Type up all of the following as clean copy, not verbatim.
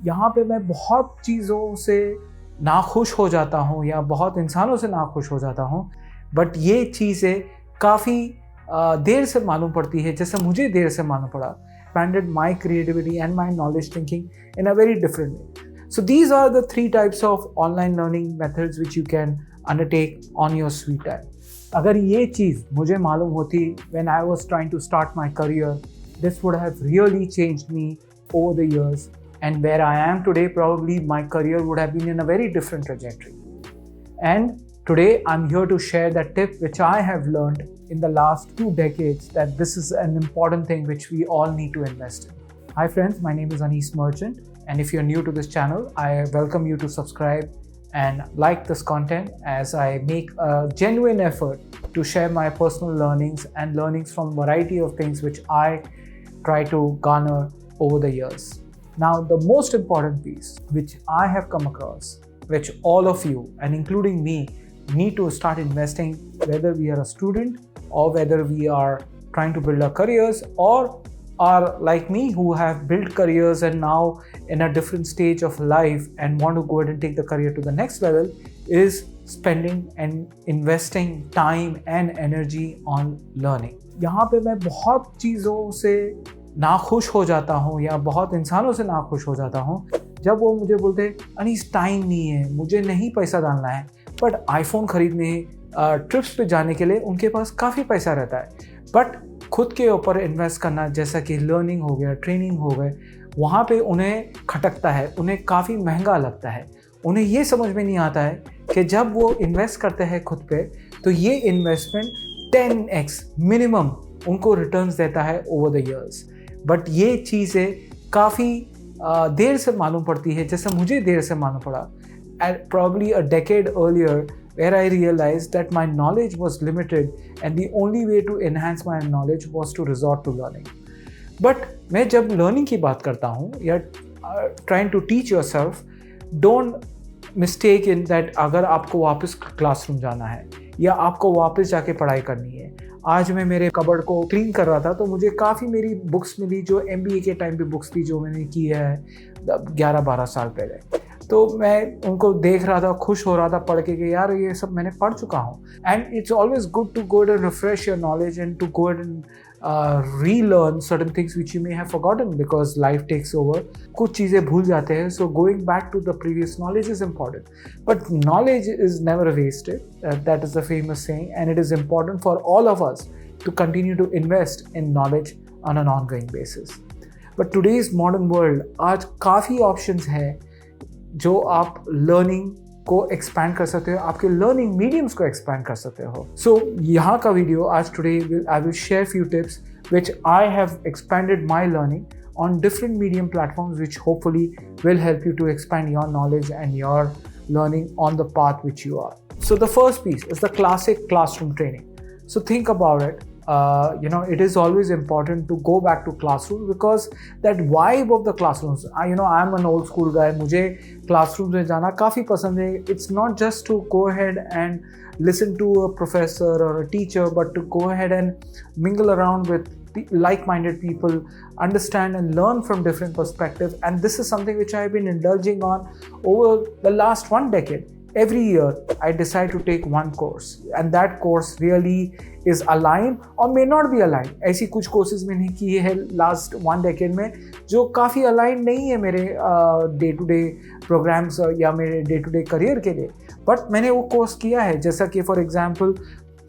यहाँ पे मैं बहुत चीज़ों से नाखुश हो जाता हूँ या बहुत इंसानों से नाखुश हो जाता हूँ, बट ये चीज़ें काफ़ी देर से मालूम पड़ती है, जैसे मुझे देर से मालूम पड़ा. Expanded my creativity and my knowledge thinking in a very different way. So these are the 3 types of online learning methods which you can undertake on your sweet time. अगर ये चीज़ मुझे मालूम होती when I was trying to start my career, this would have really changed me over the years, and where I am today, probably my career would have been in a very different trajectory. And today I'm here to share that tip which I have learned in the last 2 decades, that this is an important thing which we all need to invest in. Hi friends, my name is Anis Merchant, and if you're new to this channel, I welcome you to subscribe and like this content, as I make a genuine effort to share my personal learnings and learnings from a variety of things which I try to garner over the years. Now, the most important piece which I have come across, which all of you and including me need to start investing, whether we are a student or whether we are trying to build our careers, or are like me who have built careers and now in a different stage of life and want to go ahead and take the career to the next level, is spending and investing time and energy on learning. यहाँ पे मैं बहुत चीज़ों से नाखुश हो जाता हूँ या बहुत इंसानों से नाखुश हो जाता हूँ जब वो मुझे बोलते हैं अनीस टाइम नहीं है, मुझे नहीं पैसा डालना है. बट आईफोन खरीदने, ट्रिप्स पे जाने के लिए उनके पास काफ़ी पैसा रहता है, बट खुद के ऊपर इन्वेस्ट करना, जैसा कि लर्निंग हो गया, ट्रेनिंग हो गए, वहाँ पे उन्हें खटकता है, उन्हें काफ़ी महंगा लगता है. उन्हें ये समझ में नहीं आता है कि जब वो इन्वेस्ट करते हैं खुद पे, तो ये इन्वेस्टमेंट 10x मिनिमम उनको रिटर्न्स देता है ओवर द ईयर्स. बट ये चीज़ें काफ़ी देर से मालूम पड़ती है, जैसे मुझे देर से मालूम पड़ा. Probably a decade earlier, where I realized that my knowledge was limited and the only way to enhance my knowledge was to resort to learning. But मैं जब learning की बात करता हूँ या trying to teach yourself, don't mistake in that अगर आपको वापस क्लासरूम जाना है या आपको वापस जाके पढ़ाई करनी है. आज मैं मेरे कबर्ड को क्लीन कर रहा था तो मुझे काफ़ी मेरी बुक्स मिली जो MBA के टाइम पे बुक्स थी जो मैंने की है 11-12 साल पहले. तो मैं उनको देख रहा था, खुश हो रहा था पढ़ के कि यार ये सब मैंने पढ़ चुका हूँ. And it's always good to go and refresh your knowledge and to go and relearn certain things which you may have forgotten because life takes over. कुछ चीज़ें भूल जाते हैं, so going back to the previous knowledge is important. But knowledge is never wasted, that is the famous saying, and it is important for all of us to continue to invest in knowledge on an ongoing basis. But today's modern world, आज काफ़ी options हैं जो आप learning को expand कर सकते हो, आपके learning mediums को expand कर सकते हो. So यहाँ का video आज today I will share few tips which I have expanded my learning on different medium platforms which hopefully will help you to expand your knowledge and your learning on the path which you are. So the first piece is the classic classroom training. So think about it. It is always important to go back to classroom because that vibe of the classrooms. I'm an old school guy. मुझे classrooms में जाना काफ़ी पसंद है. It's not just to go ahead and listen to a professor or a teacher, but to go ahead and mingle around with like-minded people, understand and learn from different perspectives. And this is something which I have been indulging on over the last 1 decade. Every year, I decide to take one course, and that course really is aligned or may not be aligned. ऐसी कुछ courses मैंने किए हैं last 1 decade में जो काफ़ी aligned नहीं है मेरे day to day programs या मेरे day to day career के लिए. But मैंने वो course किया है, जैसा कि for example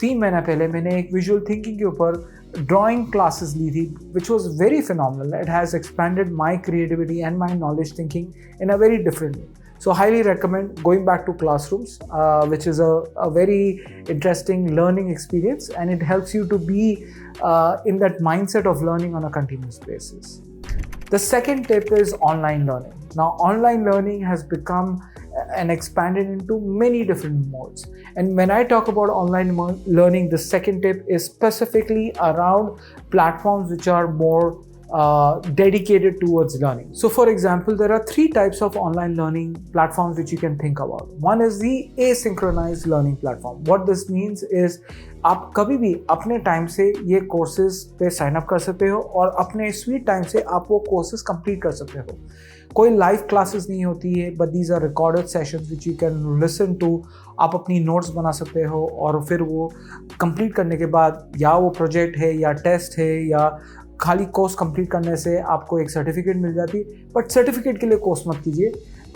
3 महीना पहले मैंने एक visual thinking के ऊपर drawing classes ली थी, which was very phenomenal. It has expanded my creativity and my knowledge thinking in a very different way. So highly recommend going back to classrooms, which is a very interesting learning experience, and it helps you to be in that mindset of learning on a continuous basis. The second tip is online learning. Now, online learning has become and expanded into many different modes. And when I talk about online learning, the second tip is specifically around platforms which are more dedicated towards learning. So for example, there are 3 types of online learning platforms which you can think about. One is the asynchronous learning platform. What this means is आप कभी भी अपने time से ये courses पे sign up कर सकते हो और अपने स्वीट टाइम से आप वो कोर्सेज कंप्लीट कर सकते हो. कोई लाइव क्लासेस नहीं होती है, but these are recorded sessions which you can listen to. आप अपनी नोट्स बना सकते हो और फिर वो कंप्लीट करने के बाद या वो प्रोजेक्ट है या टेस्ट है या खाली कोर्स कंप्लीट करने से आपको एक सर्टिफिकेट मिल जाती है। बट सर्टिफिकेट के लिए कोर्स मत कीजिए,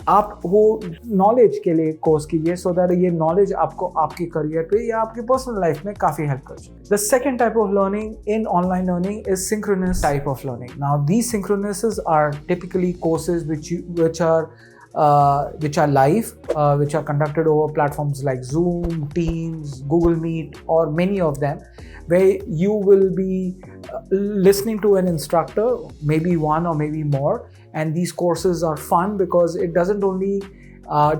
आप वो नॉलेज के लिए कोर्स कीजिए, सो दैट ये नॉलेज आपको आपके करियर पे या आपकी पर्सनल लाइफ में काफ़ी हेल्प कर सके। The second type of learning in online learning is synchronous type of learning. Now these synchronous are typically courses which are live, which are conducted over platforms like Zoom, Teams, Google Meet, or many of them, where you will be listening to an instructor, maybe one or maybe more, and these courses are fun because it doesn't only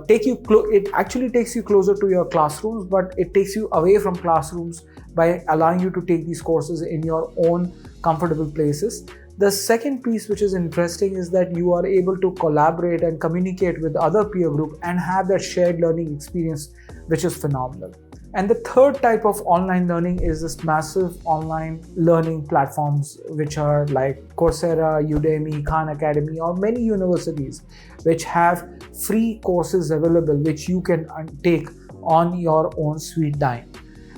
it actually takes you closer to your classrooms, but it takes you away from classrooms by allowing you to take these courses in your own comfortable places. The second piece which is interesting is that you are able to collaborate and communicate with other peer group and have that shared learning experience, which is phenomenal. And the third type of online learning is this massive online learning platforms, which are like Coursera, Udemy, Khan Academy, or many universities which have free courses available which you can take on your own sweet dime.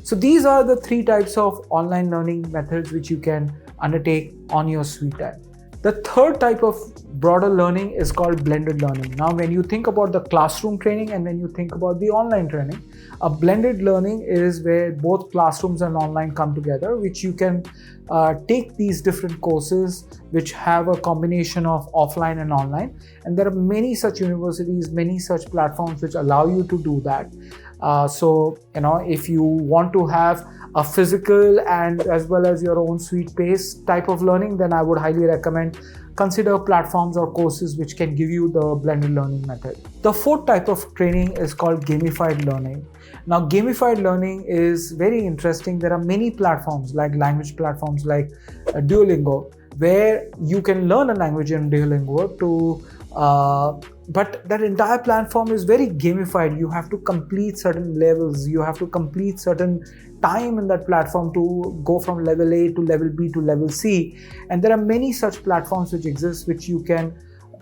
So these are the three types of online learning methods which you can undertake on your sweet time. The third type of broader learning is called blended learning. Now, when you think about the classroom training and when you think about the online training, a blended learning is where both classrooms and online come together, which you can take these different courses which have a combination of offline and online. And there are many such universities, many such platforms which allow you to do that. So, if you want to have a physical and as well as your own sweet pace type of learning, then I would highly recommend consider platforms or courses which can give you the blended learning method. The fourth type of training is called gamified learning. Now, gamified learning is very interesting. There are many platforms like language platforms like Duolingo, where you can learn a language in Duolingo but that entire platform is very gamified. You have to complete certain levels, you have to complete certain time in that platform to go from level A to level B to level C. And there are many such platforms which exist which you can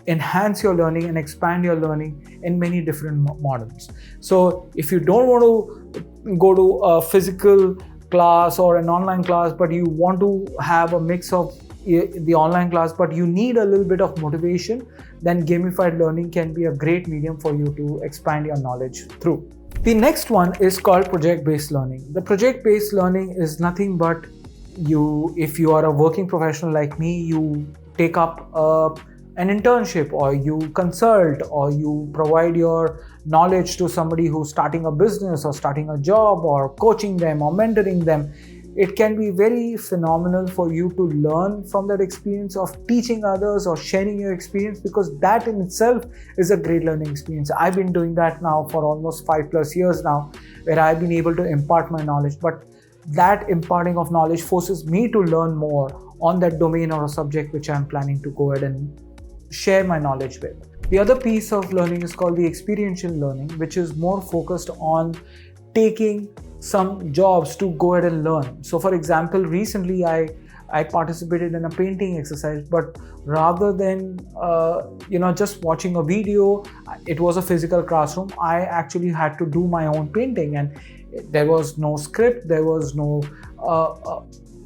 enhance your learning and expand your learning in many different models. So if you don't want to go to a physical class or an online class, but you want to have a mix of the online class, but you need a little bit of motivation, then gamified learning can be a great medium for you to expand your knowledge through. The next one is called project-based learning. The project-based learning is nothing but if you are a working professional like me, you take up an internship, or you consult, or you provide your knowledge to somebody who's starting a business or starting a job, or coaching them or mentoring them. It can be very phenomenal for you to learn from that experience of teaching others or sharing your experience, because that in itself is a great learning experience. I've been doing that now for almost 5+ years now, where I've been able to impart my knowledge, but that imparting of knowledge forces me to learn more on that domain or a subject which I'm planning to go ahead and share my knowledge with. The other piece of learning is called the experiential learning, which is more focused on taking some jobs to go ahead and learn. So for example, recently I participated in a painting exercise, but rather than just watching a video, it was a physical classroom. I actually had to do my own painting, and there was no script, there was no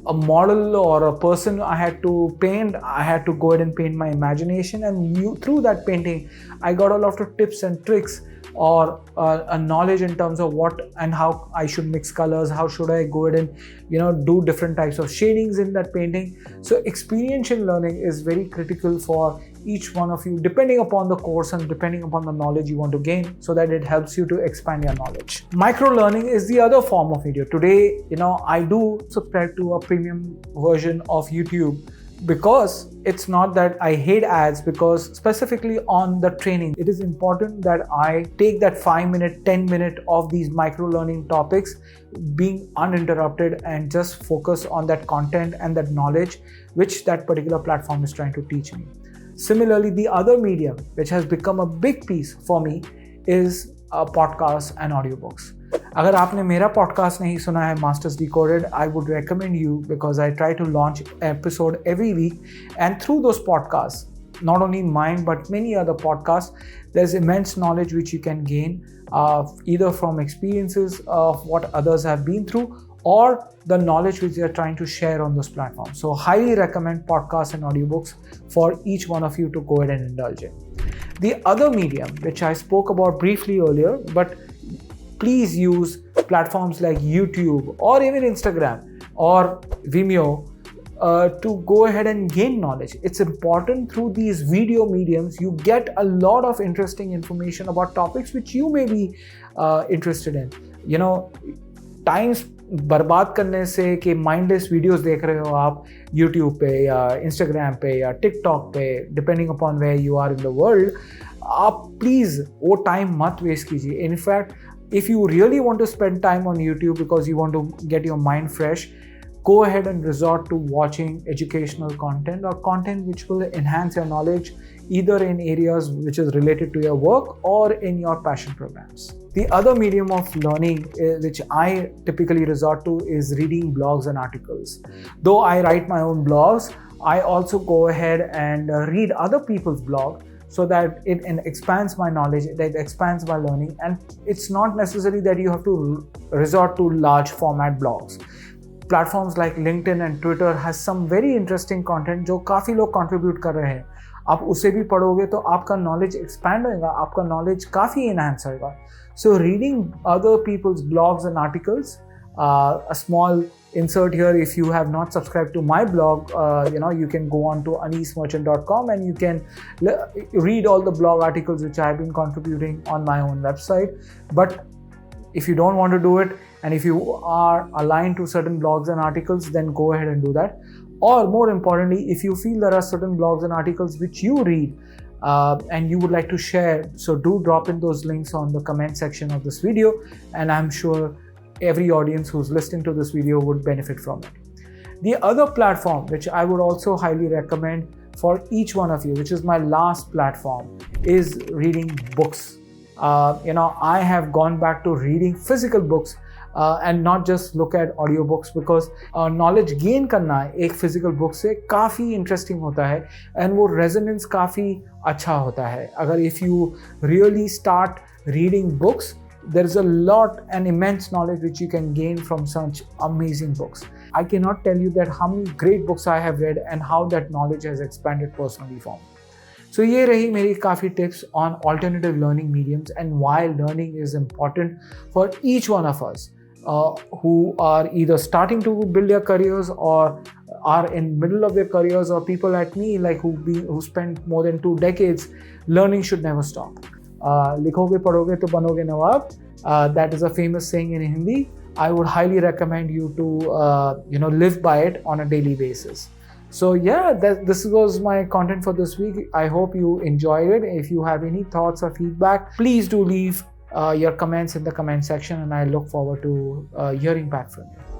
a model or a person I had to paint. I had to go ahead and paint my imagination, and through that painting I got a lot of tips and tricks, or a knowledge in terms of what and how I should mix colors, how should I go ahead and do different types of shadings in that painting. So experiential learning is very critical for each one of you, depending upon the course and depending upon the knowledge you want to gain, so that it helps you to expand your knowledge. Micro learning is the other form of video. Today, I do subscribe to a premium version of YouTube, because it's not that I hate ads, because specifically on the training, it is important that I take that 5-minute, 10-minute of these micro learning topics being uninterrupted and just focus on that content and that knowledge which that particular platform is trying to teach me. Similarly, the other medium which has become a big piece for me is podcasts and audiobooks. अगर आपने मेरा podcast नहीं सुना है masters decoded, I would recommend you, because I try to launch episode every week, and through those podcasts not only mine but many other podcasts, there's immense knowledge which you can gain either from experiences of what others have been through or the knowledge which they are trying to share on those platforms. So highly recommend podcasts and audiobooks for each one of you to go ahead and indulge in. The other medium which I spoke about briefly earlier, but please use platforms like YouTube or even Instagram or Vimeo to go ahead and gain knowledge. It's important through these video mediums you get a lot of interesting information about topics which you may be interested in. You know, times बर्बाद करने से कि mindless videos देख रहे हो आप YouTube पे या इंस्टाग्राम पे या टिकटॉक पे, depending upon where you are in the world, आप प्लीज़ वो टाइम मत वेस्ट कीजिए. In fact if you really want to spend time on YouTube because you want to get your mind fresh, go ahead and resort to watching educational content or content which will enhance your knowledge either in areas which is related to your work or in your passion programs. The other medium of learning which I typically resort to is reading blogs and articles. Though I write my own blogs, I also go ahead and read other people's blog so that it expands my knowledge, it expands my learning, and it's not necessary that you have to resort to large format blogs. Platforms like LinkedIn and Twitter has some very interesting content जो काफ़ी लोग contribute कर रहे हैं. आप उसे भी पढ़ोगे तो आपका knowledge expand होगा, आपका knowledge काफ़ी enhance होगा. So reading other people's blogs and articles, a small insert here, if you have not subscribed to my blog, you can go on to anismerchant.com and you can read all the blog articles which I have been contributing on my own website. But if you don't want to do it, and if you are aligned to certain blogs and articles, then go ahead and do that. Or more importantly, if you feel there are certain blogs and articles which you read and you would like to share, so do drop in those links on the comment section of this video, and I'm sure every audience who's listening to this video would benefit from it. The other platform which I would also highly recommend for each one of you, which is my last platform, is reading books. I have gone back to reading physical books and not just look at audiobooks, because knowledge gain करना एक physical book से काफ़ी interesting होता है and वो resonance काफ़ी अच्छा होता है. अगर if you really start reading books, there is a lot and immense knowledge which you can gain from such amazing books. I cannot tell you that how many great books I have read and how that knowledge has expanded personally for me. So ये रही मेरी काफ़ी tips on alternative learning mediums and why learning is important for each one of us who are either starting to build their careers or are in middle of their careers, or people like me like who spent more than 2 decades. Learning should never stop. लिखोगे पढ़ोगे तो बनोगे नवाब. That is a famous saying in Hindi. I would highly recommend you to live by it on a daily basis. So yeah, this was my content for this week. I hope you enjoyed it. If you have any thoughts or feedback, please do leave your comments in the comment section, and I look forward to hearing back from you.